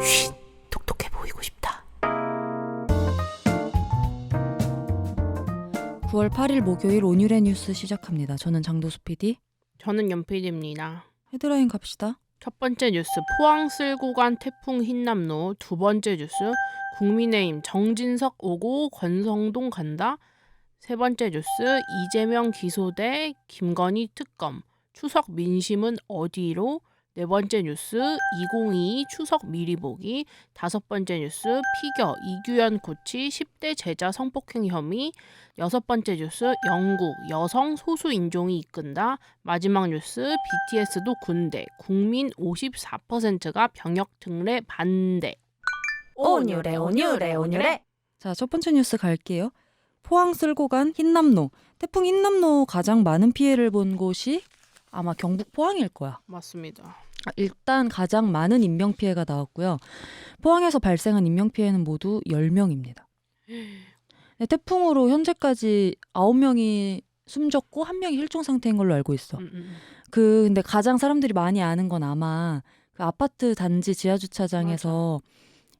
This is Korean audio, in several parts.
쉿, 똑똑해 보이고 싶다. 9월 8일 목요일 온유의 뉴스 시작합니다. 저는 장도수 PD. 저는 연PD입니다. 헤드라인 갑시다. 첫 번째 뉴스, 포항 쓸고 간 태풍 흰남노. 두 번째 뉴스, 국민의힘 정진석 오고 권성동 간다. 세 번째 뉴스, 이재명 기소대 김건희 특검. 추석 민심은 어디로? 네 번째 뉴스, 2022 추석 미리 보기. 다섯 번째 뉴스, 피겨 이규현 코치 10대 제자 성폭행 혐의. 여섯 번째 뉴스, 영국 여성 소수 인종이 이끈다. 마지막 뉴스, BTS도 군대. 국민 54%가 병역 특례 반대. 온유래 온유래 온유래. 자, 첫 번째 뉴스 갈게요. 포항 쓸고 간 흰남노. 태풍 흰남노 가장 많은 피해를 본 곳이 아마 경북 포항일 거야. 맞습니다. 일단 가장 많은 인명피해가 나왔고요. 포항에서 발생한 인명피해는 모두 10명입니다. 태풍으로 현재까지 9명이 숨졌고 1명이 실종 상태인 걸로 알고 있어. 근데 가장 사람들이 많이 아는 건 아마 그 아파트 단지 지하주차장에서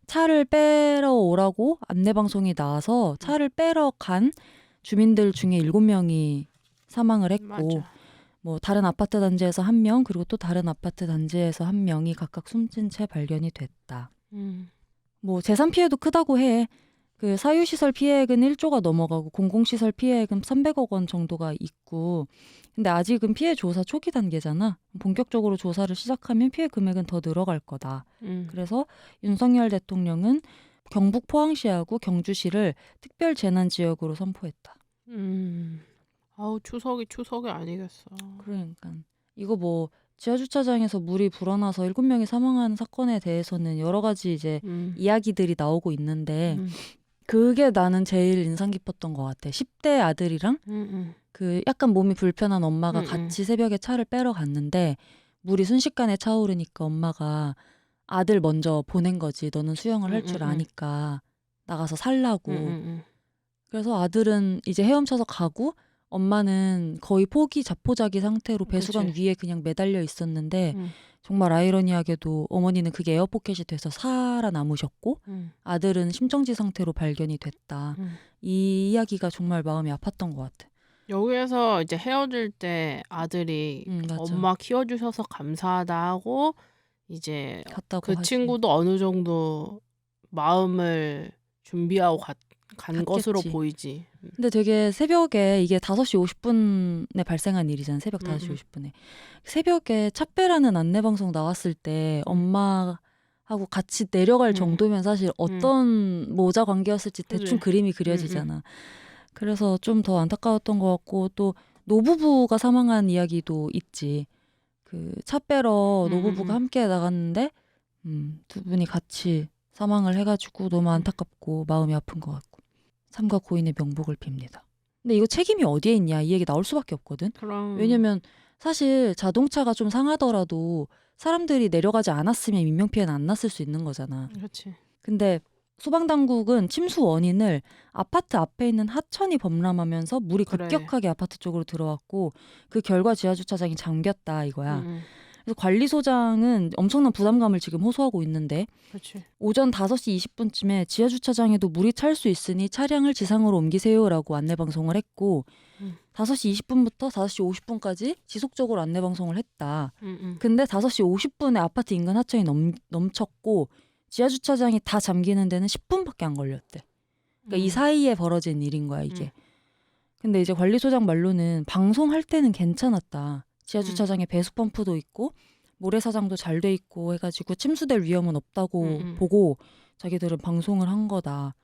차를 빼러 오라고 안내방송이 나와서 차를 빼러 간 주민들 중에 7명이 사망을 했고 맞아. 뭐 다른 아파트 단지에서 1명 그리고 또 다른 아파트 단지에서 1명이 각각 숨진 채 발견이 됐다. 뭐 재산 피해도 크다고 해. 그 사유시설 피해액은 1조가 넘어가고 공공시설 피해액은 300억 원 정도가 있고 근데 아직은 피해 조사 초기 단계잖아. 본격적으로 조사를 시작하면 피해 금액은 더 늘어갈 거다. 그래서 윤석열 대통령은 경북 포항시하고 경주시를 특별 재난 지역으로 선포했다. 아우 추석이 아니겠어. 그러니까 이거 뭐 지하주차장에서 물이 불어나서 7명이 사망한 사건에 대해서는 여러 가지 이제 이야기들이 나오고 있는데 그게 나는 제일 인상 깊었던 것 같아. 10대 아들이랑 그 약간 몸이 불편한 엄마가 같이 새벽에 차를 빼러 갔는데 물이 순식간에 차오르니까 엄마가 아들 먼저 보낸 거지. 너는 수영을 할 줄 아니까 나가서 살라고. 그래서 아들은 이제 헤엄쳐서 가고 엄마는 거의 포기 자포자기 상태로 배수관 위에 그냥 매달려 있었는데 정말 아이러니하게도 어머니는 그게 에어포켓이 돼서 살아남으셨고 아들은 심정지 상태로 발견이 됐다. 이 이야기가 정말 마음이 아팠던 것 같아. 여기에서 이제 헤어질 때 아들이 맞아. 엄마 키워주셔서 감사하다 하고 이제 갔다고 그 하지. 친구도 어느 정도 마음을 준비하고 간 갔겠지. 것으로 보이지. 근데 되게 새벽에 이게 5시 50분에 발생한 일이잖아. 새벽 5시 50분에. 새벽에 착배라는 안내방송 나왔을 때 엄마하고 같이 내려갈 정도면 사실 어떤 모자 관계였을지 대충 그림이 그려지잖아. 그래서 좀 더 안타까웠던 것 같고 또 노부부가 사망한 이야기도 있지. 그 차 빼러 노부부가 함께 나갔는데 두 분이 같이 사망을 해가지고 너무 안타깝고 마음이 아픈 것 같고 삼가 고인의 명복을 빕니다. 근데 이거 책임이 어디에 있냐 이 얘기 나올 수밖에 없거든. 왜냐면 사실 자동차가 좀 상하더라도 사람들이 내려가지 않았으면 인명피해는 안 났을 수 있는 거잖아. 그렇지. 근데 소방당국은 침수 원인을 아파트 앞에 있는 하천이 범람하면서 물이 급격하게 아파트 쪽으로 들어왔고 그 결과 지하주차장이 잠겼다 이거야. 그래서 관리소장은 엄청난 부담감을 지금 호소하고 있는데 그렇지. 오전 5시 20분쯤에 지하주차장에도 물이 찰 수 있으니 차량을 지상으로 옮기세요라고 안내방송을 했고 5시 20분부터 5시 50분까지 지속적으로 안내방송을 했다. 근데 5시 50분에 아파트 인근 하천이 넘쳤고 지하주차장이 다 잠기는 데는 10분밖에 안 걸렸대. 그러니까 이 사이에 벌어진 일인 거야 이게. 근데 이제 관리소장 말로는 방송할 때는 괜찮았다. 지하주차장에 배수펌프도 있고 모래사장도 잘 돼 있고 해가지고 침수될 위험은 없다고 보고 자기들은 방송을 한 거다.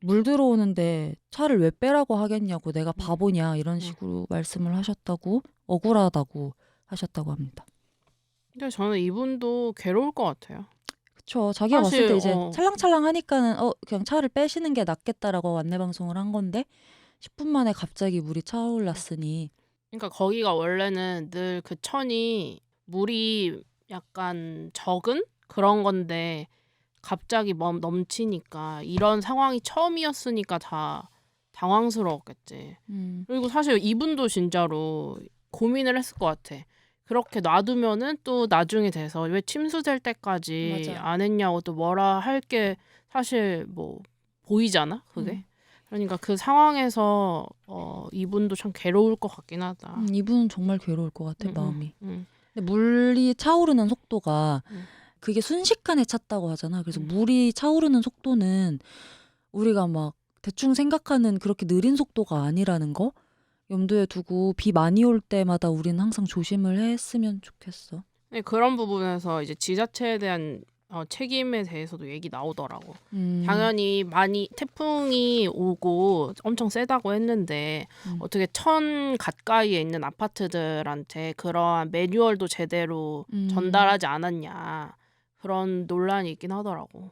물 들어오는데 차를 왜 빼라고 하겠냐고 내가 바보냐 이런 식으로 말씀을 하셨다고 억울하다고 하셨다고 합니다. 근데 저는 이분도 괴로울 것 같아요. 그쵸. 자기가 사실, 봤을 때 이제 찰랑찰랑 하니까는 그냥 차를 빼시는 게 낫겠다라고 안내방송을 한 건데 10분 만에 갑자기 물이 차올랐으니 그러니까 거기가 원래는 늘 그 천이 물이 약간 적은 그런 건데 갑자기 넘치니까 이런 상황이 처음이었으니까 다 당황스러웠겠지. 그리고 사실 이분도 진짜로 고민을 했을 것 같아. 그렇게 놔두면은 또 나중에 돼서 왜 침수될 때까지 맞아. 안 했냐고 또 뭐라 할 게 사실 뭐 보이잖아 그게. 그러니까 그 상황에서 이분도 참 괴로울 것 같긴 하다. 이분은 정말 괴로울 것 같아 마음이. 음. 근데 물이 차오르는 속도가 음. 그게 순식간에 찼다고 하잖아. 그래서 물이 차오르는 속도는 우리가 막 대충 생각하는 그렇게 느린 속도가 아니라는 거 염두에 두고 비 많이 올 때마다 우리는 항상 조심을 했으면 좋겠어. 네, 그런 부분에서 이제 지자체에 대한 책임에 대해서도 얘기 나오더라고. 당연히 많이 태풍이 오고 엄청 세다고 했는데 어떻게 천 가까이에 있는 아파트들한테 그러한 매뉴얼도 제대로 전달하지 않았냐 그런 논란이 있긴 하더라고.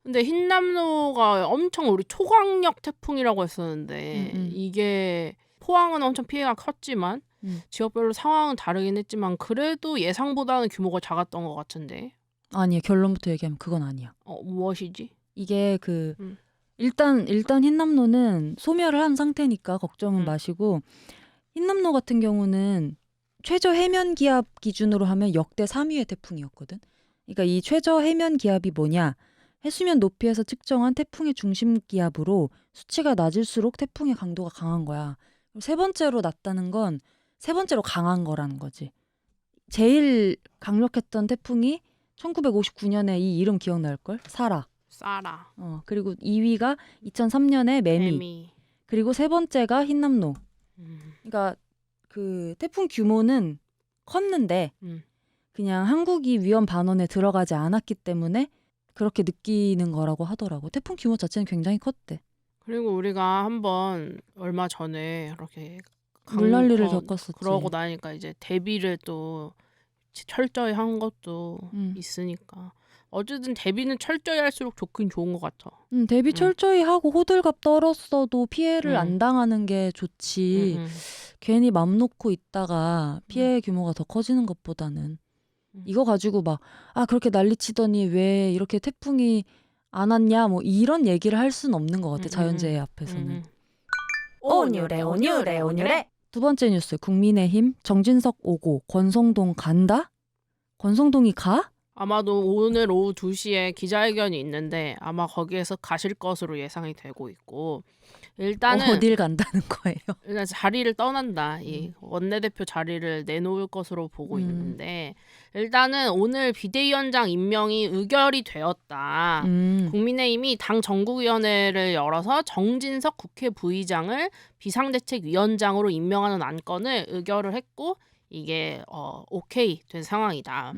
근데 흰남노가 엄청 우리 초강력 태풍이라고 했었는데 이게 포항은 엄청 피해가 컸지만 지역별로 상황은 다르긴 했지만 그래도 예상보다는 규모가 작았던 것 같은데. 아니야. 결론부터 얘기하면 그건 아니야. 무엇이지? 이게 일단 흰남노는 소멸을 한 상태니까 걱정은 마시고 흰남노 같은 경우는 최저 해면 기압 기준으로 하면 역대 3위의 태풍이었거든. 그러니까 이 최저 해면 기압이 뭐냐? 해수면 높이에서 측정한 태풍의 중심 기압으로 수치가 낮을수록 태풍의 강도가 강한 거야. 세 번째로 낮다는 건 세 번째로 강한 거라는 거지. 제일 강력했던 태풍이 1959년에 이 이름 기억날걸? 사라. 싸라. 그리고 2위가 2003년에 매미. 그리고 세 번째가 흰남노. 그러니까 그 태풍 규모는 컸는데 그냥 한국이 위험 반원에 들어가지 않았기 때문에 그렇게 느끼는 거라고 하더라고. 태풍 규모 자체는 굉장히 컸대. 그리고 우리가 한번 얼마 전에 이렇게 물난리를 겪었었지. 그러고 나니까 이제 대비를 또 철저히 한 것도 있으니까 어쨌든 대비는 철저히 할수록 좋긴 좋은 것 같아. 대비 철저히 하고 호들갑 떨었어도 피해를 안 당하는 게 좋지. 괜히 맘 놓고 있다가 피해 규모가 더 커지는 것보다는 이거 가지고 막 그렇게 난리치더니 왜 이렇게 태풍이 안 왔냐 뭐 이런 얘기를 할 수는 없는 것 같아. 자연재해 앞에서는. 온유래. 두 번째 뉴스. 국민의힘 정진석 오고 권성동 간다? 권성동이 가? 아마도 오늘 오후 2시에 기자회견이 있는데 아마 거기에서 가실 것으로 예상이 되고 있고 일단은 어딜 간다는 거예요? 일단 자리를 떠난다. 이 원내대표 자리를 내놓을 것으로 보고 있는데 일단은 오늘 비대위원장 임명이 의결이 되었다. 국민의힘이 당 전국위원회를 열어서 정진석 국회 부의장을 비상대책위원장으로 임명하는 안건을 의결을 했고 이게 오케이 된 상황이다.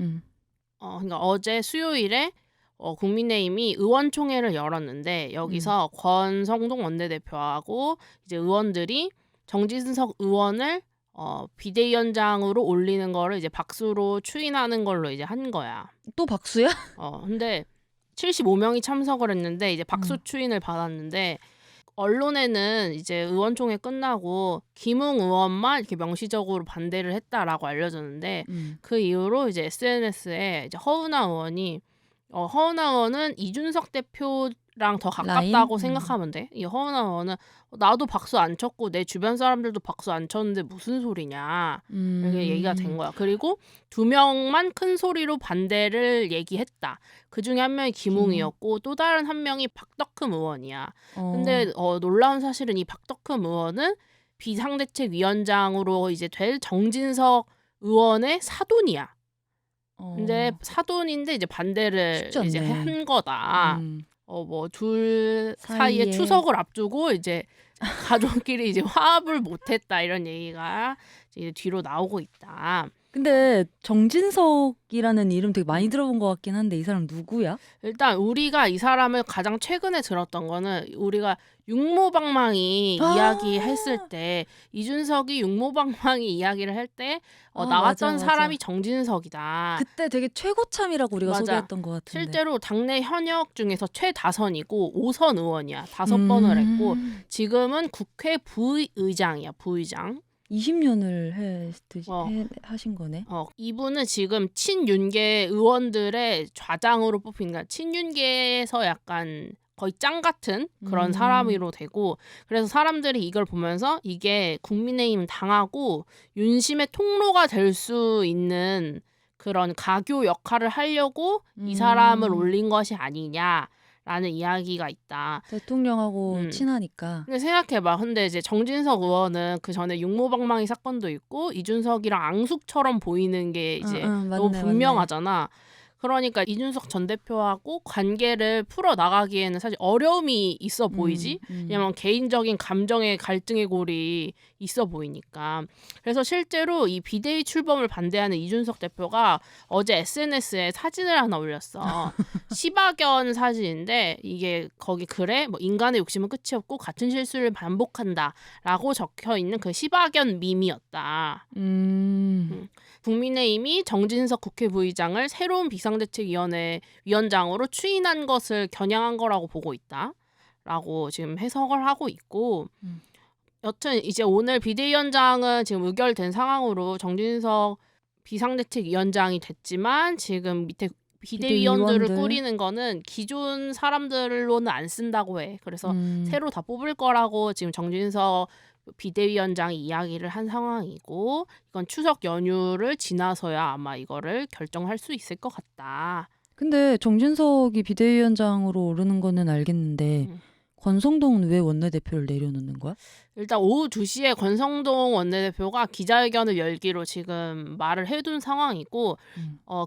그러니까 어제 수요일에 국민의힘이 의원총회를 열었는데 여기서 권성동 원내대표하고 이제 의원들이 정진석 의원을 비대위원장으로 올리는 거를 이제 박수로 추인하는 걸로 이제 한 거야. 또 박수야? 근데 75명이 참석을 했는데 이제 박수 추인을 받았는데 언론에는 이제 의원총회 끝나고 김웅 의원만 이렇게 명시적으로 반대를 했다라고 알려졌는데 그 이후로 이제 SNS에 이제 허은하 의원이 허은하 의원은 이준석 대표랑 더 가깝다고 라인? 생각하면 돼. 이 허은하 의원은 나도 박수 안 쳤고 내 주변 사람들도 박수 안 쳤는데 무슨 소리냐 이렇게 얘기가 된 거야. 그리고 2명만 큰 소리로 반대를 얘기했다. 그중에 한 명이 김웅이었고 또 다른 한 명이 박덕흠 의원이야. 근데 놀라운 사실은 이 박덕흠 의원은 비상대책위원장으로 이제 될 정진석 의원의 사돈이야. 근데 사돈인데 이제 반대를 쉽지 이제 않네. 한 거다. 뭐 둘 사이에 사이에. 추석을 앞두고 이제 가족끼리 이제 화합을 못했다 이런 얘기가 이제 뒤로 나오고 있다. 근데 정진석이라는 이름 되게 많이 들어본 것 같긴 한데 이 사람 누구야? 일단 우리가 이 사람을 가장 최근에 들었던 거는 우리가 육모방망이 이야기했을 때 이준석이 육모방망이 이야기를 할 때 나왔던 맞아. 사람이 정진석이다. 그때 되게 최고참이라고 우리가 맞아. 소개했던 것 같은데. 실제로 당내 현역 중에서 최다선이고 5선 의원이야. 5번을 했고 지금은 국회 부의장이야. 부의장. 20년을 하신 거네. 이분은 지금 친윤계 의원들의 좌장으로 뽑힌, 그러니까 친윤계에서 약간 거의 짱 같은 그런 사람으로 되고 그래서 사람들이 이걸 보면서 이게 국민의힘 당하고 윤심의 통로가 될 수 있는 그런 가교 역할을 하려고 이 사람을 올린 것이 아니냐라는 이야기가 있다. 대통령하고 친하니까. 근데 생각해봐. 근데 이제 정진석 의원은 그 전에 육모방망이 사건도 있고 이준석이랑 앙숙처럼 보이는 게 이제 너무 맞네, 분명하잖아. 그러니까 이준석 전 대표하고 관계를 풀어 나가기에는 사실 어려움이 있어 보이지. 왜냐면 개인적인 감정의 갈등의 골이 있어 보이니까. 그래서 실제로 이 비대위 출범을 반대하는 이준석 대표가 어제 SNS에 사진을 하나 올렸어. 시박연 사진인데 이게 거기 글에 뭐 인간의 욕심은 끝이 없고 같은 실수를 반복한다라고 적혀 있는 그 시박연 밈이었다. 국민의힘이 정진석 국회 부의장을 새로운 비상대책위원회 위원장으로 추인한 것을 겨냥한 거라고 보고 있다라고 지금 해석을 하고 있고 여튼 이제 오늘 비대위원장은 지금 의결된 상황으로 정진석 비상대책위원장이 됐지만 지금 밑에 비대위원들을 비대위원들. 꾸리는 거는 기존 사람들로는 안 쓴다고 해. 그래서 새로 다 뽑을 거라고 지금 정진석 비대위원장이 이야기를 한 상황이고 이건 추석 연휴를 지나서야 아마 이거를 결정할 수 있을 것 같다. 근데 정진석이 비대위원장으로 오르는 거는 알겠는데 권성동은 왜 원내대표를 내려놓는 거야? 일단 오후 2시에 권성동 원내대표가 기자회견을 열기로 지금 말을 해둔 상황이고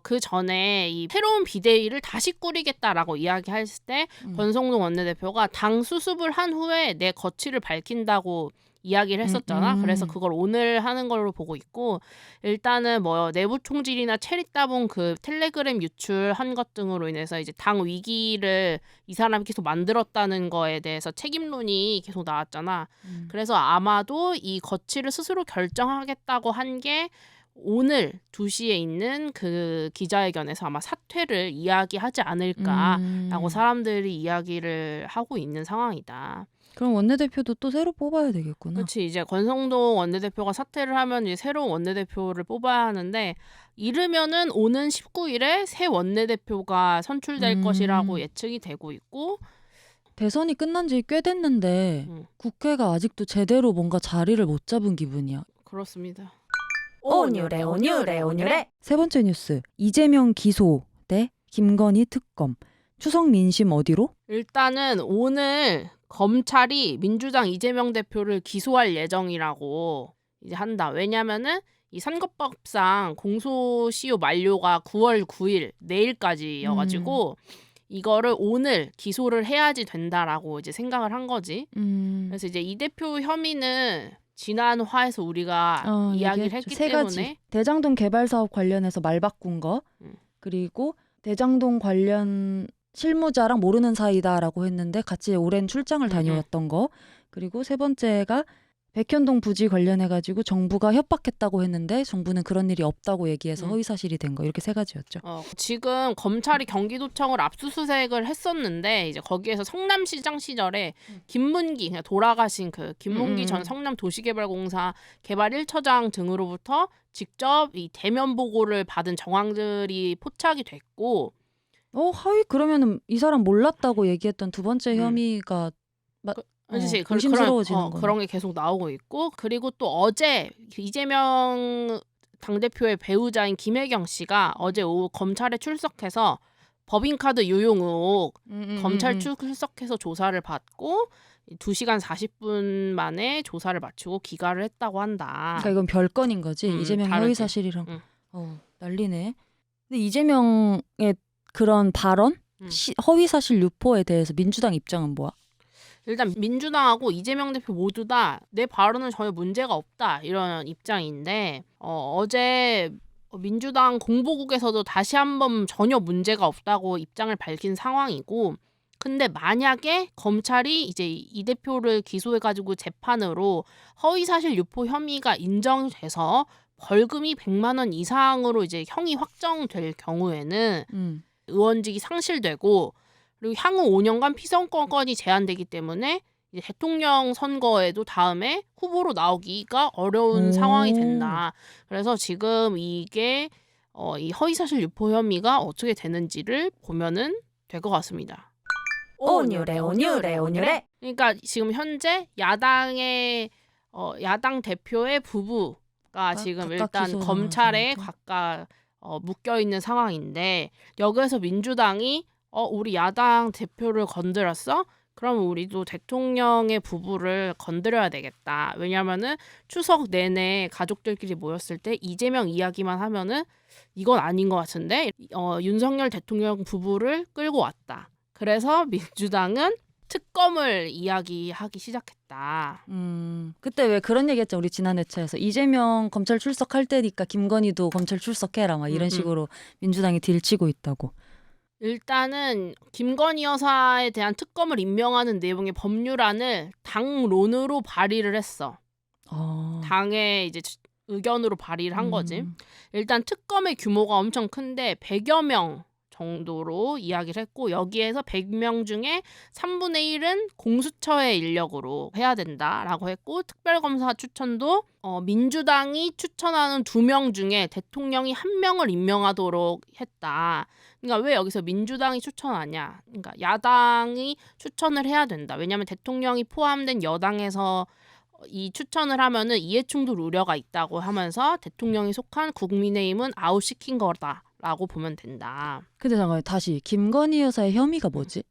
그 전에 이 새로운 비대위를 다시 꾸리겠다라고 이야기했을 때 권성동 원내대표가 당 수습을 한 후에 내 거취를 밝힌다고 이야기를 했었잖아. 그래서 그걸 오늘 하는 걸로 보고 있고 일단은 뭐 내부 총질이나 체리따봉 그 텔레그램 유출한 것 등으로 인해서 이제 당 위기를 이 사람이 계속 만들었다는 거에 대해서 책임론이 계속 나왔잖아. 그래서 아마도 이 거취를 스스로 결정하겠다고 한 게 오늘 2시에 있는 그 기자회견에서 아마 사퇴를 이야기하지 않을까라고 사람들이 이야기를 하고 있는 상황이다. 그럼 원내대표도 또 새로 뽑아야 되겠구나. 그렇지. 이제 권성동 원내대표가 사퇴를 하면 이제 새로운 원내대표를 뽑아야 하는데 이르면은 오는 19일에 새 원내대표가 선출될 것이라고 예측이 되고 있고 대선이 끝난 지 꽤 됐는데 국회가 아직도 제대로 뭔가 자리를 못 잡은 기분이야. 그렇습니다. 온유래 온유래 온유래. 세 번째 뉴스. 이재명 기소 대 김건희 특검. 추석 민심 어디로? 일단은 오늘 검찰이 민주당 이재명 대표를 기소할 예정이라고 이제 한다. 왜냐면은 이 선거법상 공소시효 만료가 9월 9일 내일까지여가지고 이거를 오늘 기소를 해야지 된다라고 이제 생각을 한 거지. 그래서 이제 이 대표 혐의는 지난 화에서 우리가 이야기를 했기 세 가지. 때문에 대장동 개발 사업 관련해서 말 바꾼 거, 그리고 대장동 관련 실무자랑 모르는 사이다라고 했는데 같이 오랜 출장을 다녀왔던 거, 그리고 세 번째가 백현동 부지 관련해가지고 정부가 협박했다고 했는데 정부는 그런 일이 없다고 얘기해서 허위사실이 된 거, 이렇게 세 가지였죠. 지금 검찰이 경기도청을 압수수색을 했었는데 이제 거기에서 성남시장 시절에 김문기, 그냥 돌아가신 그 김문기 전 성남도시개발공사 개발 1처장 등으로부터 직접 이 대면 보고를 받은 정황들이 포착이 됐고 하위 그러면은 이 사람 몰랐다고 얘기했던 두 번째 혐의가 그렇지. 의심스러워지는 거. 그런 게 계속 나오고 있고 그리고 또 어제 이재명 당대표의 배우자인 김혜경 씨가 어제 오후 검찰에 출석해서 법인카드 유용 의혹 검찰 출석해서 조사를 받고 2시간 40분 만에 조사를 마치고 귀가를 했다고 한다. 그러니까 이건 별건인 거지. 이재명 다르게. 허위사실이랑. 난리네. 근데 이재명의 그런 발언? 허위사실 유포에 대해서 민주당 입장은 뭐야? 일단 민주당하고 이재명 대표 모두 다 내 발언은 전혀 문제가 없다 이런 입장인데 어제 민주당 공보국에서도 다시 한번 전혀 문제가 없다고 입장을 밝힌 상황이고 근데 만약에 검찰이 이제 이 대표를 기소해가지고 재판으로 허위사실 유포 혐의가 인정돼서 벌금이 100만 원 이상으로 이제 형이 확정될 경우에는 의원직이 상실되고 그리고 향후 5년간 피선거권이 제한되기 때문에 이제 대통령 선거에도 다음에 후보로 나오기가 어려운 상황이 된다. 그래서 지금 이게 이 허위사실 유포 혐의가 어떻게 되는지를 보면은 될 것 같습니다. 온유래 온유래 온유래. 그러니까 지금 현재 야당 대표의 부부가 지금 각각 일단 기소한 검찰에 상황이죠. 각각 묶여 있는 상황인데 여기에서 민주당이 우리 야당 대표를 건드렸어? 그럼 우리도 대통령의 부부를 건드려야 되겠다. 왜냐면은 추석 내내 가족들끼리 모였을 때 이재명 이야기만 하면은 이건 아닌 것 같은데 윤석열 대통령 부부를 끌고 왔다. 그래서 민주당은 특검을 이야기하기 시작했다. 그때 왜 그런 얘기했죠? 우리 지난 회차에서 이재명 검찰 출석할 때니까 김건희도 검찰 출석해라 막 이런 식으로 민주당이 딜치고 있다고. 일단은 김건희 여사에 대한 특검을 임명하는 내용의 법률안을 당론으로 발의를 했어. 당의 이제 의견으로 발의를 한 거지. 일단 특검의 규모가 엄청 큰데 100여 명 정도로 이야기를 했고 여기에서 100명 중에 3분의 1은 공수처의 인력으로 해야 된다라고 했고 특별검사 추천도 민주당이 추천하는 2명 중에 대통령이 1명을 임명하도록 했다. 그러니까 왜 여기서 민주당이 추천하냐? 그러니까 야당이 추천을 해야 된다. 왜냐하면 대통령이 포함된 여당에서 이 추천을 하면은 이해충돌 우려가 있다고 하면서 대통령이 속한 국민의힘은 아웃시킨 거다라고 보면 된다. 근데 잠깐만 다시 김건희 여사의 혐의가 뭐지?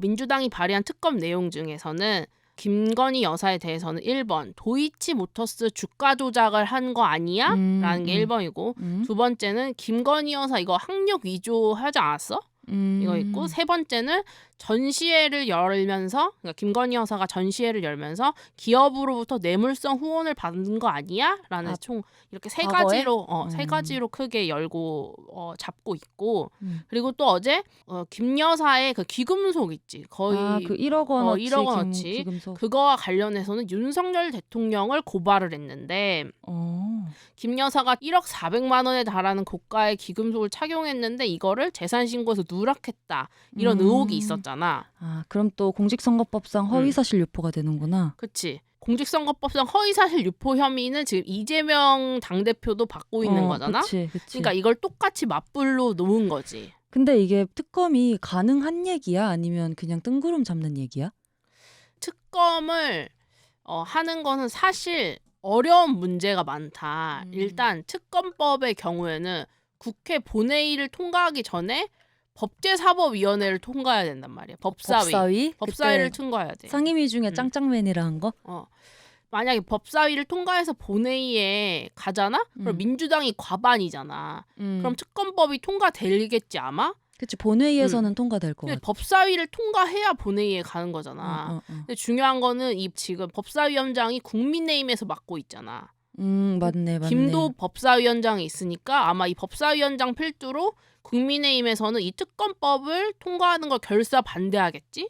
민주당이 발의한 특검 내용 중에서는 김건희 여사에 대해서는 1번 도이치모터스 주가 조작을 한 거 아니야? 라는 게 1번이고 두 번째는 김건희 여사 이거 학력 위조하지 않았어? 이거 있고 세 번째는 전시회를 열면서 그러니까 김건희 여사가 전시회를 열면서 기업으로부터 뇌물성 후원을 받은 거 아니야? 라는 총 이렇게 세 과거에? 가지로 세 가지로 크게 열고 잡고 있고 그리고 또 어제 김 여사의 그 귀금속 있지 거의 그 1억 원어치 1억 원어치 귀금속. 그거와 관련해서는 윤석열 대통령을 고발을 했는데 김 여사가 1억 400만 원에 달하는 고가의 귀금속을 착용했는데 이거를 재산 신고에서 누락했다 이런 의혹이 있었잖아. 그럼 또 공직선거법상 허위사실 유포가 되는구나. 그치. 공직선거법상 허위사실 유포 혐의는 지금 이재명 당대표도 받고 있는 거잖아. 그치. 그러니까 이걸 똑같이 맞불로 놓은 거지. 근데 이게 특검이 가능한 얘기야? 아니면 그냥 뜬구름 잡는 얘기야? 특검을 하는 거는 사실 어려운 문제가 많다. 일단 특검법의 경우에는 국회 본회의를 통과하기 전에 법제사법위원회를 통과해야 된단 말이야. 법사위를 그때 통과해야 돼. 상임위 중에 짱짱맨이라 한 거? 만약에 법사위를 통과해서 본회의에 가잖아? 그럼 민주당이 과반이잖아. 그럼 특검법이 통과되겠지 아마? 그치 본회의에서는 통과될 거 같아. 법사위를 통과해야 본회의에 가는 거잖아. 근데 중요한 거는 이 지금 법사위원장이 국민의힘에서 맡고 있잖아. 맞네. 김도 법사위원장이 있으니까 아마 이 법사위원장 필두로 국민의힘에서는 이 특검법을 통과하는 걸 결사 반대하겠지?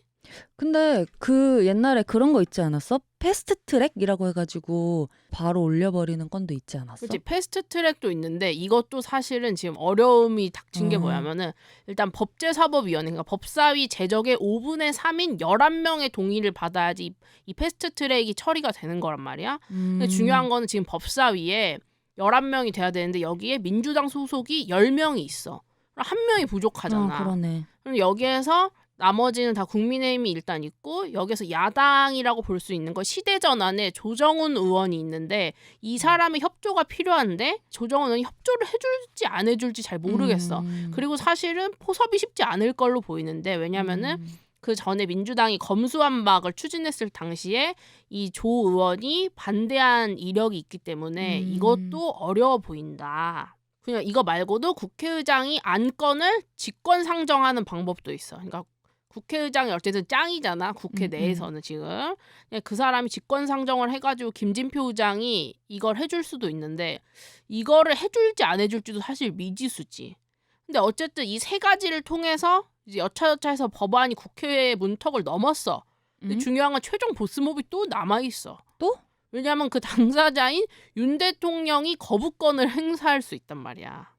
근데 그 옛날에 그런 거 있지 않았어? 패스트트랙이라고 해가지고 바로 올려버리는 건도 있지 않았어? 그렇지. 패스트트랙도 있는데 이것도 사실은 지금 어려움이 닥친 게 뭐냐면은 일단 법제사법위원회 그러니까 법사위 제적의 5분의 3인 11명의 동의를 받아야지 이 패스트트랙이 처리가 되는 거란 말이야. 근데 중요한 거는 지금 법사위에 11명이 돼야 되는데 여기에 민주당 소속이 10명이 있어. 그럼 1명이 부족하잖아. 그러네. 그럼 여기에서 나머지는 다 국민의힘이 일단 있고 여기서 야당이라고 볼 수 있는 거 시대전환에 조정훈 의원이 있는데 이 사람의 협조가 필요한데 조정훈 의원이 협조를 해줄지 안 해줄지 잘 모르겠어. 그리고 사실은 포섭이 쉽지 않을 걸로 보이는데 왜냐면은 그 전에 민주당이 검수완박을 추진했을 당시에 이 조 의원이 반대한 이력이 있기 때문에 이것도 어려워 보인다. 그냥 이거 말고도 국회의장이 안건을 직권 상정하는 방법도 있어. 그러니까 국회의장이 어쨌든 짱이잖아. 국회 내에서는 지금. 그 사람이 직권 상정을 해가지고 김진표 의장이 이걸 해줄 수도 있는데 이거를 해줄지 안 해줄지도 사실 미지수지. 근데 어쨌든 이 세 가지를 통해서 이제 여차저차해서 법안이 국회 문턱을 넘었어. 근데 중요한 건 최종 보스몹이 또 남아있어. 또? 왜냐하면 그 당사자인 윤 대통령이 거부권을 행사할 수 있단 말이야.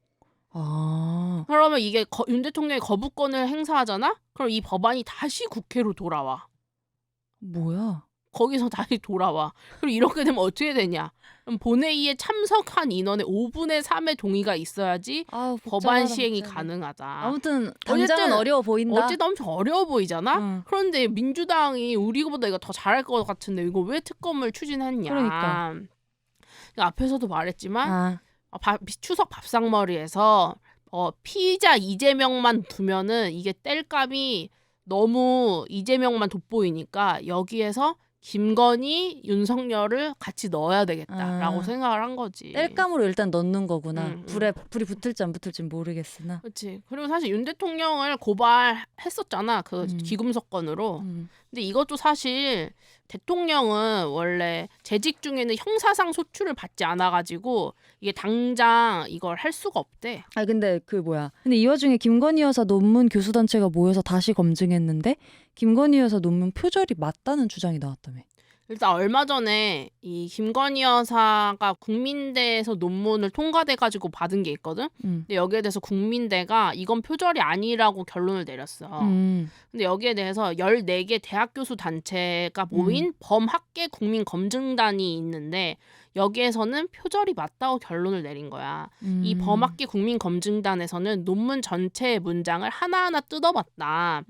그러면 이게 윤 대통령이 거부권을 행사하잖아? 그럼 이 법안이 다시 국회로 돌아와. 뭐야? 거기서 다시 돌아와. 그리고 이렇게 되면 어떻게 되냐? 그럼 본회의에 참석한 인원의 5분의 3의 동의가 있어야지 아우, 법안 복잡하다, 시행이 복잡해. 가능하다. 아무튼 당장은 어쨌든 어려워 보인다. 어쨌든 엄청 어려워 보이잖아. 응. 그런데 민주당이 우리보다 이거 더 잘할 것 같은데 이거 왜 특검을 추진했냐. 그러니까. 앞에서도 말했지만 아, 추석 밥상머리에서 피의자 이재명만 두면은 이게 뗄감이 너무 이재명만 돋보이니까 여기에서 김건희, 윤석열을 같이 넣어야 되겠다라고 아. 생각을 한 거지. 뗄감으로 일단 넣는 거구나. 응, 불이 붙을지 안 붙을지 모르겠으나. 그렇지. 그리고 사실 윤 대통령을 고발했었잖아. 그 기금석 건으로. 근데 이것도 사실 대통령은 원래 재직 중에는 형사상 소출을 받지 않아가지고 이게 당장 이걸 할 수가 없대. 아 근데 근데 이 와중에 김건희 여사 논문 교수단체가 모여서 다시 검증했는데 김건희 여사 논문 표절이 맞다는 주장이 나왔다며. 일단 얼마 전에 이 김건희 여사가 국민대에서 논문을 통과돼가지고 받은 게 있거든. 근데 여기에 대해서 국민대가 이건 표절이 아니라고 결론을 내렸어. 근데 여기에 대해서 14개 대학 교수 단체가 모인 범학계 국민검증단이 있는데 여기에서는 표절이 맞다고 결론을 내린 거야. 이 범학계 국민검증단에서는 논문 전체의 문장을 하나하나 뜯어봤다.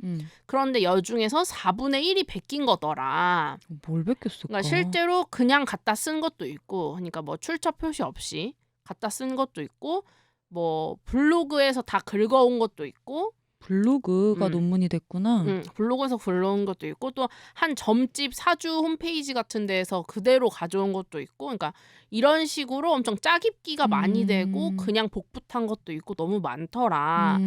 그런데 여중에서 4분의 1이 베낀 거더라. 뭘 베꼈을까? 그러니까 실제로 그냥 갖다 쓴 것도 있고, 그러니까 뭐 출처 표시 없이 갖다 쓴 것도 있고, 뭐 블로그에서 다 긁어온 것도 있고, 블로그가 논문이 됐구나. 블로그에서 긁어온 것도 있고, 또 한 점집 사주 홈페이지 같은 데에서 그대로 가져온 것도 있고, 그러니까 이런 식으로 엄청 짜깁기가 많이 되고 그냥 복붙한 것도 있고 너무 많더라.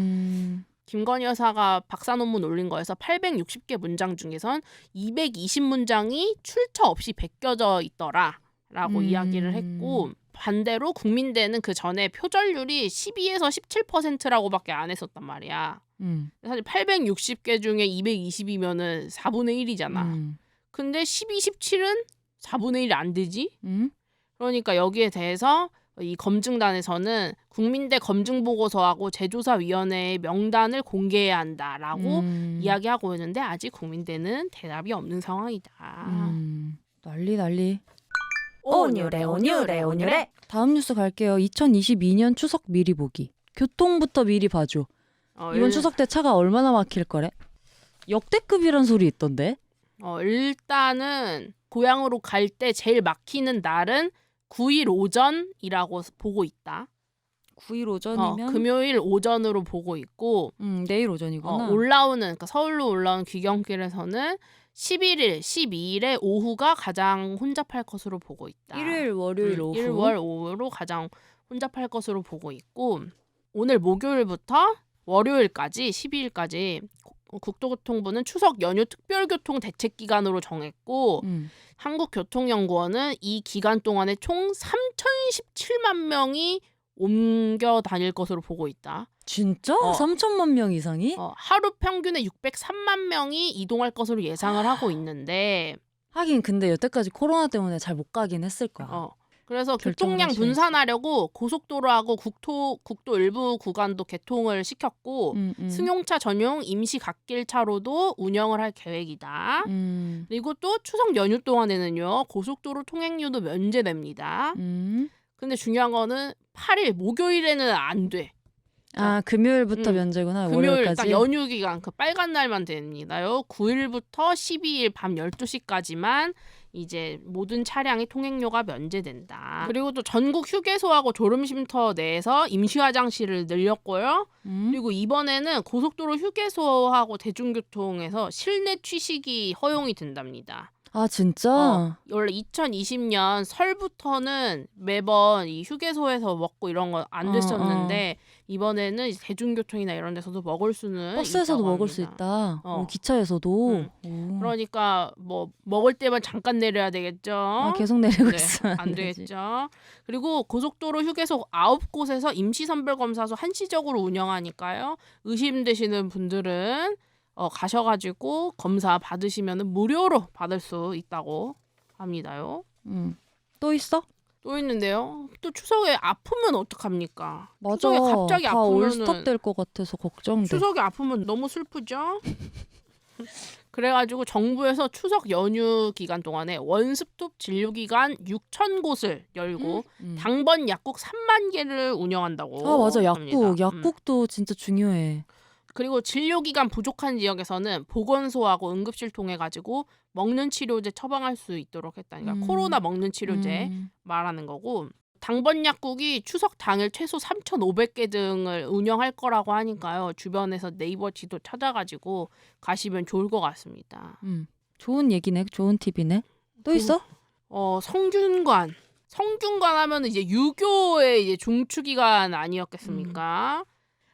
김건희 여사가 박사 논문 올린 거에서 860개 문장 중에선 220문장이 출처 없이 베껴져 있더라라고 이야기를 했고, 반대로 국민대는 그 전에 표절률이 12에서 17%라고밖에 안 했었단 말이야. 사실 860개 중에 220이면은 4분의 1이잖아. 근데 12, 17은 4분의 1이 안 되지? 그러니까 여기에 대해서 이 검증단에서는 국민대 검증보고서하고 제조사위원회의 명단을 공개해야 한다라고 이야기하고 있는데 아직 국민대는 대답이 없는 상황이다. 난리. 온유래. 다음 뉴스 갈게요. 2022년 추석 미리 보기. 교통부터 미리 봐줘. 이번 추석 때 차가 얼마나 막힐 거래? 역대급이란 소리 있던데? 일단은 고향으로 갈 때 제일 막히는 날은 9일 오전이라고 보고 있다. 9일 오전이면? 금요일 오전으로 보고 있고 내일 오전이구나. 그러니까 서울로 올라오는 귀경길에서는 11일, 12일에 오후가 가장 혼잡할 것으로 보고 있다. 일요일, 월요일 오후. 일월 오후로 가장 혼잡할 것으로 보고 있고, 오늘 목요일부터 월요일까지 12일까지 국토교통부는 추석 연휴 특별교통 대책 기간으로 정했고 한국교통연구원은 이 기간 동안에 총 3,017만 명이 옮겨 다닐 것으로 보고 있다. 진짜? 3천만 명 이상이? 하루 평균에 603만 명이 이동할 것으로 예상을 하고 있는데 하긴 근데 여태까지 코로나 때문에 잘 못 가긴 했을 거야. 그래서 결정을 교통량 하셔야지. 분산하려고 고속도로하고 국도 일부 구간도 개통을 시켰고 승용차 전용 임시 갓길 차로도 운영을 할 계획이다. 그리고 또 추석 연휴 동안에는요 고속도로 통행료도 면제됩니다. 근데 중요한 거는 8일 목요일에는 안 돼. 금요일부터 면제구나. 금요일 월요일까지. 딱 연휴 기간 그 빨간 날만 됩니다요. 9일부터 12일 밤 12시까지만 이제 모든 차량의 통행료가 면제된다. 그리고 또 전국 휴게소하고 졸음쉼터 내에서 임시 화장실을 늘렸고요. 그리고 이번에는 고속도로 휴게소하고 대중교통에서 실내 취식이 허용이 된답니다. 아 진짜? 원래 2020년 설부터는 매번 이 휴게소에서 먹고 이런 거 안 됐었는데 이번에는 이제 대중교통이나 이런 데서도 먹을 수는 버스에서도 있다고 먹을 합니다. 수 있다. 기차에서도. 그러니까 뭐 먹을 때만 잠깐 내려야 되겠죠. 계속 내리고 있으면 안 되겠죠. 그리고 고속도로 휴게소 9곳에서 임시선별검사소 한시적으로 운영하니까요. 의심되시는 분들은 가셔가지고 검사 받으시면 무료로 받을 수 있다고 합니다요. 또 있어? 또 있는데요. 또 추석에 아프면 어떡합니까? 맞아. 추석에 갑자기 다 아프면은 올스톱 될 것 같아서 걱정돼. 추석에 아프면 너무 슬프죠. 그래가지고 정부에서 추석 연휴 기간 동안에 원스톱 진료기관 6,000곳을 열고 당번 약국 3만 개를 운영한다고 아 맞아 합니다. 약국도 진짜 중요해. 그리고 진료기관 부족한 지역에서는 보건소하고 응급실 통해 가지고 먹는 치료제 처방할 수 있도록 했다니까. 코로나 먹는 치료제 말하는 거고. 당번 약국이 추석 당일 최소 3,500개 등을 운영할 거라고 하니까요. 주변에서 네이버 지도 찾아가지고 가시면 좋을 것 같습니다. 좋은 얘기네. 좋은 팁이네. 또 있어? 성균관 하면 이제 유교의 이제 중추기관 아니었겠습니까?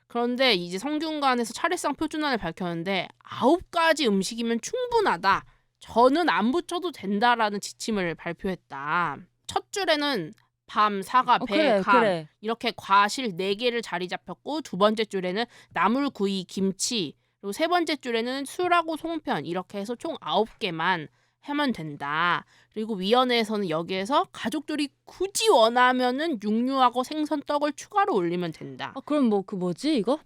그런데 이제 성균관에서 차례상 표준안을 밝혔는데 9가지 음식이면 충분하다. 저는 안 붙여도 된다라는 지침을 발표했다. 첫 줄에는 밤, 사과, 배, 감 이렇게 과실 4개를 자리 잡혔고 두 번째 줄에는 나물, 구이, 김치 그리고 세 번째 줄에는 술하고 송편 이렇게 해서 총 9개만 하면 된다. 그리고 위원회에서는 여기에서 가족들이 굳이 원하면은 육류하고 생선, 떡을 추가로 올리면 된다. 그럼 뭐 그 뭐지 이거?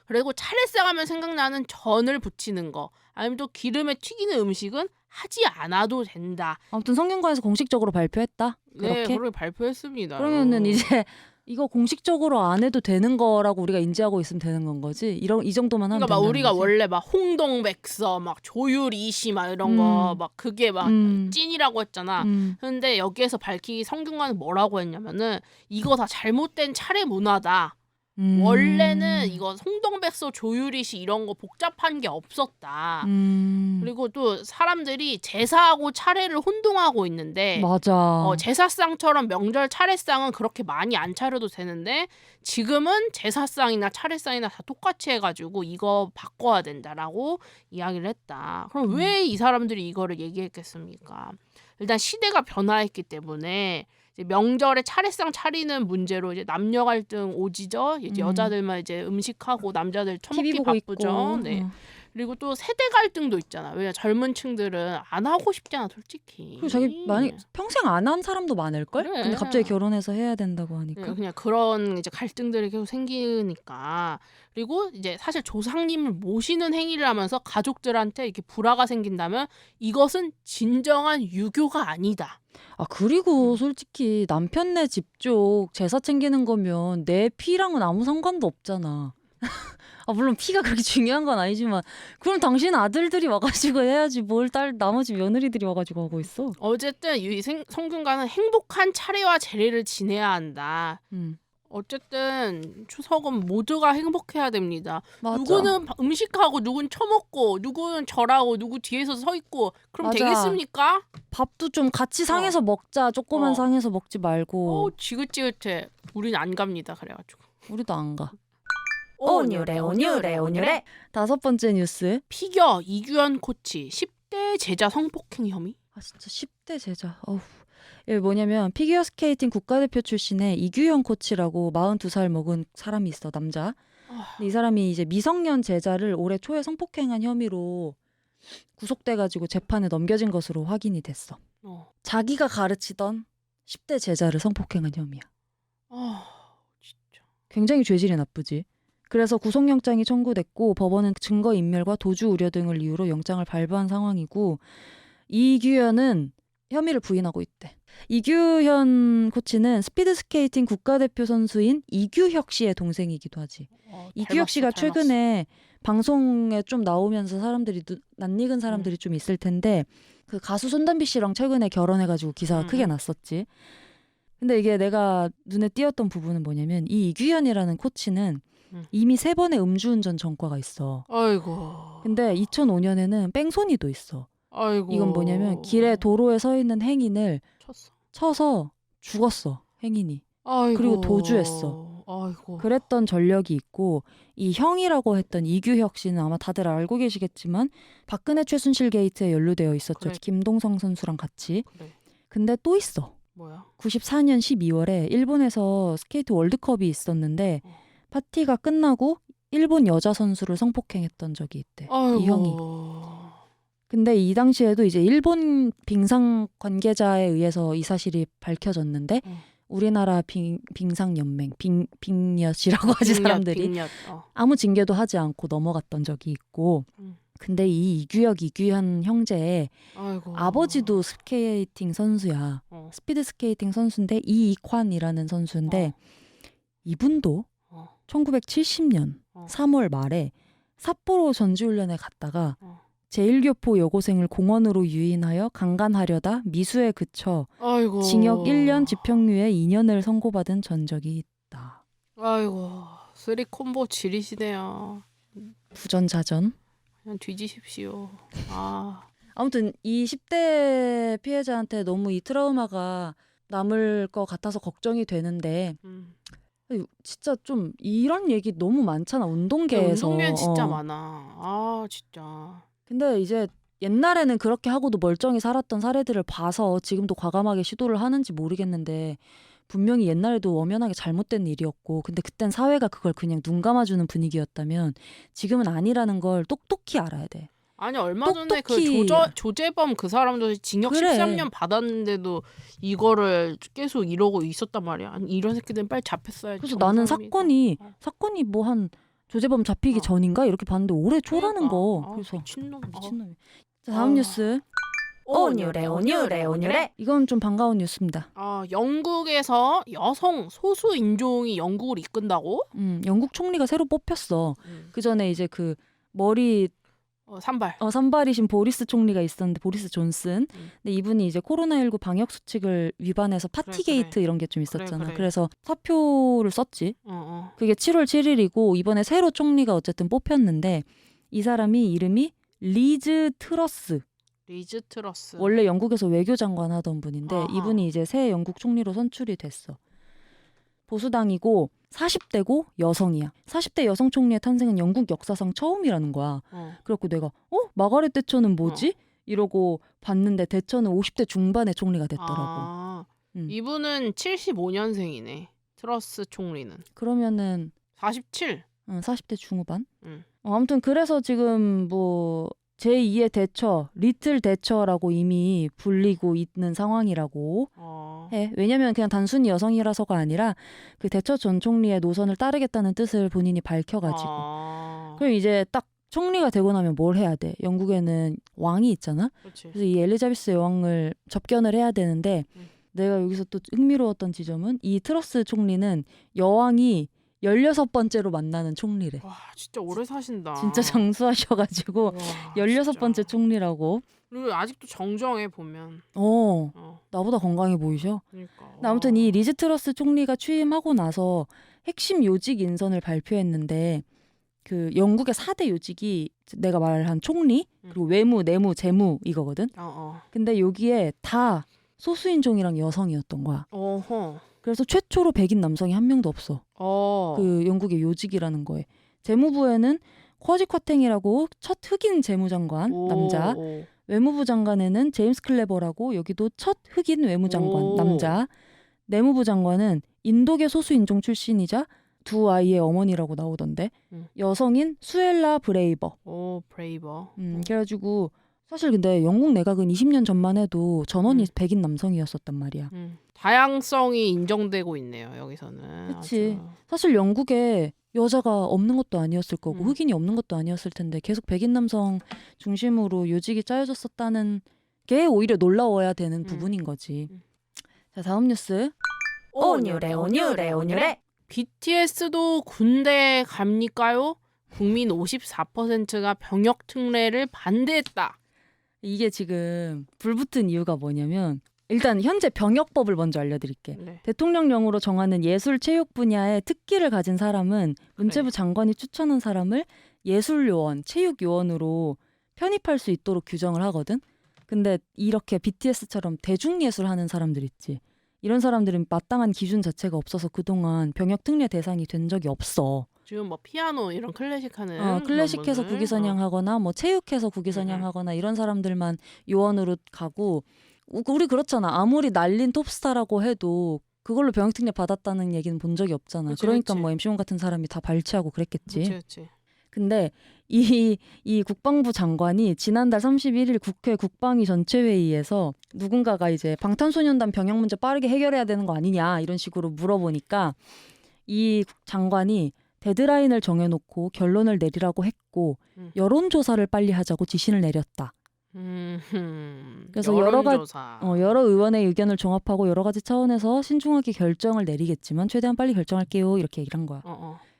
그리고 차례상 하면 생각나는 전을 부치는 거 아니면 또 기름에 튀기는 음식은 하지 않아도 된다. 아무튼 성균관에서 공식적으로 발표했다. 네, 그렇게? 그렇게 발표했습니다. 그러면은 이제 이거 공식적으로 안 해도 되는 거라고 우리가 인지하고 있으면 되는 건 거지. 이 정도만 하면 그러니까 막 된다는 우리가 거지? 원래 막 홍동백서, 막 조율이시 막 이런 거 막 그게 막 찐이라고 했잖아. 근데 여기에서 밝히기 성균관은 뭐라고 했냐면은 이거 다 잘못된 차례 문화다. 원래는 이거 홍동백서 조율이시 이런 거 복잡한 게 없었다. 그리고 또 사람들이 제사하고 차례를 혼동하고 있는데 맞아. 제사상처럼 명절 차례상은 그렇게 많이 안 차려도 되는데 지금은 제사상이나 차례상이나 다 똑같이 해가지고 이거 바꿔야 된다라고 이야기를 했다. 그럼 왜 이 사람들이 이거를 얘기했겠습니까? 일단 시대가 변화했기 때문에 이제 명절에 차례상 차리는 문제로 이제 남녀 갈등 오지죠. 이제 여자들만 이제 음식하고 남자들 TV 처먹기 보고 바쁘죠. 있고. 네. 그리고 또 세대 갈등도 있잖아. 왜냐 젊은 층들은 안 하고 싶잖아, 솔직히. 그리고 자기 많이 평생 안 한 사람도 많을걸? 그래. 근데 갑자기 결혼해서 해야 된다고 하니까. 그냥 그런 이제 갈등들이 계속 생기니까. 그리고 이제 사실 조상님을 모시는 행위를 하면서 가족들한테 이렇게 불화가 생긴다면 이것은 진정한 유교가 아니다. 그리고 솔직히 남편네 집 쪽 제사 챙기는 거면 내 피랑은 아무 상관도 없잖아. 물론 피가 그렇게 중요한 건 아니지만 그럼 당신 아들들이 와가지고 해야지 뭘 나머지 며느리들이 와가지고 하고 있어. 어쨌든 이 성균관은 행복한 차례와 제례를 지내야 한다. 어쨌든 추석은 모두가 행복해야 됩니다. 맞아. 누구는 음식하고 누구는 처먹고 누구는 절하고 누구 뒤에서 서 있고 그럼 맞아. 되겠습니까? 밥도 좀 같이 상해서 먹자. 조그만 상해서 먹지 말고. 지긋지긋해. 우린 안 갑니다. 그래가지고. 우리도 안 가. 온유래. 5번째 뉴스. 피겨 이규현 코치 10대 제자 성폭행 혐의? 진짜 10대 제자. 이게 뭐냐면 피겨 스케이팅 국가대표 출신의 이규현 코치라고 42살 먹은 사람이 있어, 남자. 근데 이 사람이 이제 미성년 제자를 올해 초에 성폭행한 혐의로 구속돼가지고 재판에 넘겨진 것으로 확인이 됐어. 자기가 가르치던 10대 제자를 성폭행한 혐의야. 진짜. 굉장히 죄질이 나쁘지. 그래서 구속영장이 청구됐고 법원은 증거인멸과 도주 우려 등을 이유로 영장을 발부한 상황이고 이규현은 혐의를 부인하고 있대. 이규현 코치는 스피드스케이팅 국가대표 선수인 이규혁 씨의 동생이기도 하지. 이규혁 씨가 최근에 방송에 좀 나오면서 사람들이 낯익은 사람들이 좀 있을 텐데 그 가수 손담비 씨랑 최근에 결혼해가지고 기사가 크게 났었지. 근데 이게 내가 눈에 띄었던 부분은 뭐냐면 이 이규현이라는 코치는 이미 3번의 음주운전 전과가 있어. 아이고. 근데 2005년에는 뺑소니도 있어. 아이고. 이건 뭐냐면 길에 도로에 서 있는 행인을 쳐서 죽었어. 행인이. 아이고. 그리고 도주했어. 아이고. 그랬던 전력이 있고 이 형이라고 했던 이규혁 씨는 아마 다들 알고 계시겠지만 박근혜 최순실 게이트에 연루되어 있었죠. 그래. 김동성 선수랑 같이. 그래. 근데 또 있어. 뭐야? 94년 12월에 일본에서 스케이트 월드컵이 있었는데 파티가 끝나고 일본 여자 선수를 성폭행했던 적이 있대. 아이고. 이 형이. 근데 이 당시에도 이제 일본 빙상 관계자에 의해서 이 사실이 밝혀졌는데 우리나라 빙상연맹 빙엿이라고 하지 사람들이 빙엿. 아무 징계도 하지 않고 넘어갔던 적이 있고 근데 이 이규혁 이규현 형제의 아이고. 아버지도 스케이팅 선수야. 스피드 스케이팅 선수인데 이익환이라는 선수인데 이분도 1970년 3월 말에 삿포로 전지훈련에 갔다가 제1교포 여고생을 공원으로 유인하여 강간하려다 미수에 그쳐 아이고. 징역 1년 집행유예 2년을 선고받은 전적이 있다. 아이고. 쓰리 콤보 지리시네요. 부전자전. 그냥 뒤지십시오. 아무튼 이 10대 피해자한테 너무 이 트라우마가 남을 것 같아서 걱정이 되는데 진짜 좀 이런 얘기 너무 많잖아. 운동계에서. 운동계 진짜 많아. 진짜. 근데 이제 옛날에는 그렇게 하고도 멀쩡히 살았던 사례들을 봐서 지금도 과감하게 시도를 하는지 모르겠는데 분명히 옛날에도 엄연하게 잘못된 일이었고 근데 그땐 사회가 그걸 그냥 눈 감아주는 분위기였다면 지금은 아니라는 걸 똑똑히 알아야 돼. 아니 얼마 전에 그 똑똑히- 조재범 그 사람도 징역 그래. 13년 받았는데도 이거를 계속 이러고 있었단 말이야. 아니 이런 새끼들은 빨리 잡혔어야지. 그래서 나는 정상입니다. 사건이 뭐 한 조재범 잡히기 전인가 이렇게 봤는데 오래 쪼라는 거. 그래서 미친놈. 미친놈이. 자, 다음 뉴스. 오뉴래. 이건 좀 반가운 뉴스입니다. 영국에서 여성 소수 인종이 영국을 이끈다고? 영국 총리가 새로 뽑혔어. 그 전에 이제 그 머리 산발. 산발이신 보리스 총리가 있었는데 보리스 존슨. 근데 이분이 이제 코로나19 방역 수칙을 위반해서 파티게이트 그래. 이런 게 좀 있었잖아. 그래. 그래서 사표를 썼지. 어. 그게 7월 7일이고 이번에 새로 총리가 어쨌든 뽑혔는데 이 사람이 이름이 리즈 트러스. 리즈 트러스. 원래 영국에서 외교장관 하던 분인데 아하. 이분이 이제 새 영국 총리로 선출이 됐어. 보수당이고 40대고 여성이야. 40대 여성 총리의 탄생은 영국 역사상 처음이라는 거야. 그래갖고 내가 마가렛 대처는 뭐지? 이러고 봤는데 대처는 50대 중반의 총리가 됐더라고. 이분은 75년생이네. 트러스 총리는. 그러면은 47. 40대 중후반? 아무튼 그래서 지금 뭐 제2의 대처, 리틀 대처라고 이미 불리고 있는 상황이라고 해. 왜냐면 그냥 단순히 여성이라서가 아니라 그 대처 전 총리의 노선을 따르겠다는 뜻을 본인이 밝혀가지고. 그럼 이제 딱 총리가 되고 나면 뭘 해야 돼? 영국에는 왕이 있잖아. 그렇지. 그래서 이 엘리자베스 여왕을 접견을 해야 되는데 내가 여기서 또 흥미로웠던 지점은 이 트러스 총리는 여왕이 16번째로 만나는 총리래. 와 진짜 오래 사신다. 진짜 장수하셔가지고 와, 16번째 진짜. 총리라고. 그리고 아직도 정정해 보면. 나보다 건강해 보이셔. 그러니까. 근데 아무튼 이 리즈 트러스 총리가 취임하고 나서 핵심 요직 인선을 발표했는데 그 영국의 4대 요직이 내가 말한 총리 그리고 외무, 내무, 재무 이거거든. 근데 여기에 다 소수인종이랑 여성이었던 거야. 그래서 최초로 백인 남성이 한 명도 없어. 그 영국의 요직이라는 거에. 재무부에는 쿼지 쿼탱이라고 첫 흑인 재무장관 남자. 외무부 장관에는 제임스 클레버라고 여기도 첫 흑인 외무장관 남자. 내무부 장관은 인도계 소수인종 출신이자 두 아이의 어머니라고 나오던데. 여성인 수엘라 브레이버. 브레이버. 그래가지고 사실 근데 영국 내각은 20년 전만 해도 전원이 백인 남성이었었단 말이야. 다양성이 인정되고 있네요. 여기서는. 그치. 아주. 사실 영국에 여자가 없는 것도 아니었을 거고 흑인이 없는 것도 아니었을 텐데 계속 백인 남성 중심으로 요직이 짜여졌었다는 게 오히려 놀라워야 되는 부분인 거지. 자, 다음 뉴스. 오뉴래. BTS도 군대 갑니까요? 국민 54%가 병역 특례를 반대했다. 이게 지금 불붙은 이유가 뭐냐면 일단 현재 병역법을 먼저 알려드릴게. 네. 대통령령으로 정하는 예술 체육 분야의 특기를 가진 사람은 문체부 장관이 추천한 사람을 예술요원, 체육요원으로 편입할 수 있도록 규정을 하거든. 근데 이렇게 BTS처럼 대중예술 하는 사람들 있지. 이런 사람들은 마땅한 기준 자체가 없어서 그동안 병역 특례 대상이 된 적이 없어. 지금 뭐 피아노 이런 클래식하는 클래식해서 국위선양하거나 뭐 체육해서 국위선양하거나 이런 사람들만 요원으로 가고 우리 그렇잖아. 아무리 날린 톱스타라고 해도 그걸로 병역특례 받았다는 얘기는 본 적이 없잖아. 그러니까 뭐 MC원 같은 사람이 다 발치하고 그랬겠지. 그치. 근데 이 국방부 장관이 지난달 31일 국회 국방위 전체회의에서 누군가가 이제 방탄소년단 병역 문제 빠르게 해결해야 되는 거 아니냐 이런 식으로 물어보니까 이 장관이 데드라인을 정해놓고 결론을 내리라고 했고 여론조사를 빨리 하자고 지시를 내렸다. 그래서 여론조사. 여러 의원의 의견을 종합하고 여러 가지 차원에서 신중하게 결정을 내리겠지만 최대한 빨리 결정할게요. 이렇게 얘기를 한 거야.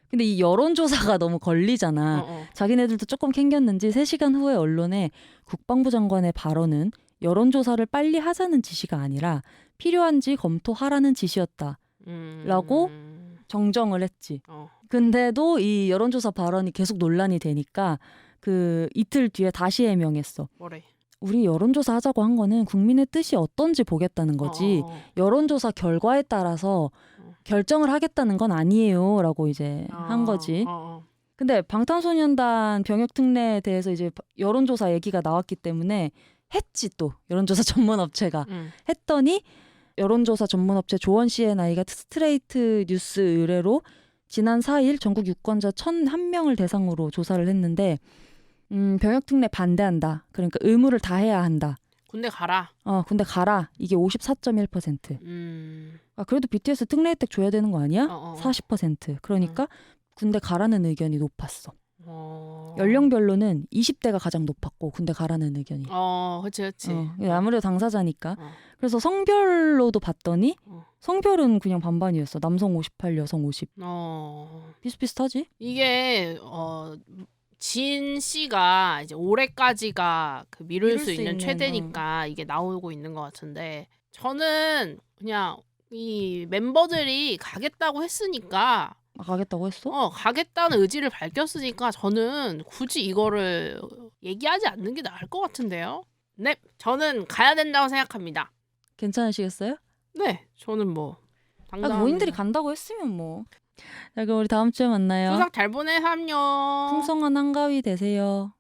근데 이 여론조사가 너무 걸리잖아. 자기네들도 조금 캥겼는지 3시간 후에 언론에 국방부 장관의 발언은 여론조사를 빨리 하자는 지시가 아니라 필요한지 검토하라는 지시였다. 라고 정정을 했지. 근데도 이 여론조사 발언이 계속 논란이 되니까 그 이틀 뒤에 다시 해명했어. 뭐래? 우리 여론조사 하자고 한 거는 국민의 뜻이 어떤지 보겠다는 거지. 여론조사 결과에 따라서 결정을 하겠다는 건 아니에요. 라고 이제 한 거지. 근데 방탄소년단 병역특례에 대해서 이제 여론조사 얘기가 나왔기 때문에 했지 또. 여론조사 전문업체가. 했더니 여론조사 전문업체 조원 CNI가 스트레이트 뉴스 의뢰로 지난 4일 전국 유권자 1,001명을 대상으로 조사를 했는데 병역특례 반대한다. 그러니까 의무를 다해야 한다. 군대 가라. 군대 가라. 이게 54.1%. 그래도 BTS 특례 혜택 줘야 되는 거 아니야? 40%. 그러니까 군대 가라는 의견이 높았어. 연령별로는 20대가 가장 높았고 군대 가라는 의견이. 그치. 아무래도 당사자니까. 그래서 성별로도 봤더니 성별은 그냥 반반이었어. 남성 58, 여성 50. 비슷비슷하지? 이게 진 씨가 이제 올해까지가 그 미룰 수 있는 최대니까 이게 나오고 있는 것 같은데 저는 그냥 이 멤버들이 가겠다고 했으니까 가겠다고 했어? 가겠다는 의지를 밝혔으니까 저는 굳이 이거를 얘기하지 않는 게 나을 것 같은데요. 네, 저는 가야 된다고 생각합니다. 괜찮으시겠어요? 네, 저는 뭐 당당합니다. 모인들이 간다고 했으면 뭐. 자, 그럼 우리 다음 주에 만나요. 추석 잘 보내세요. 풍성한 한가위 되세요.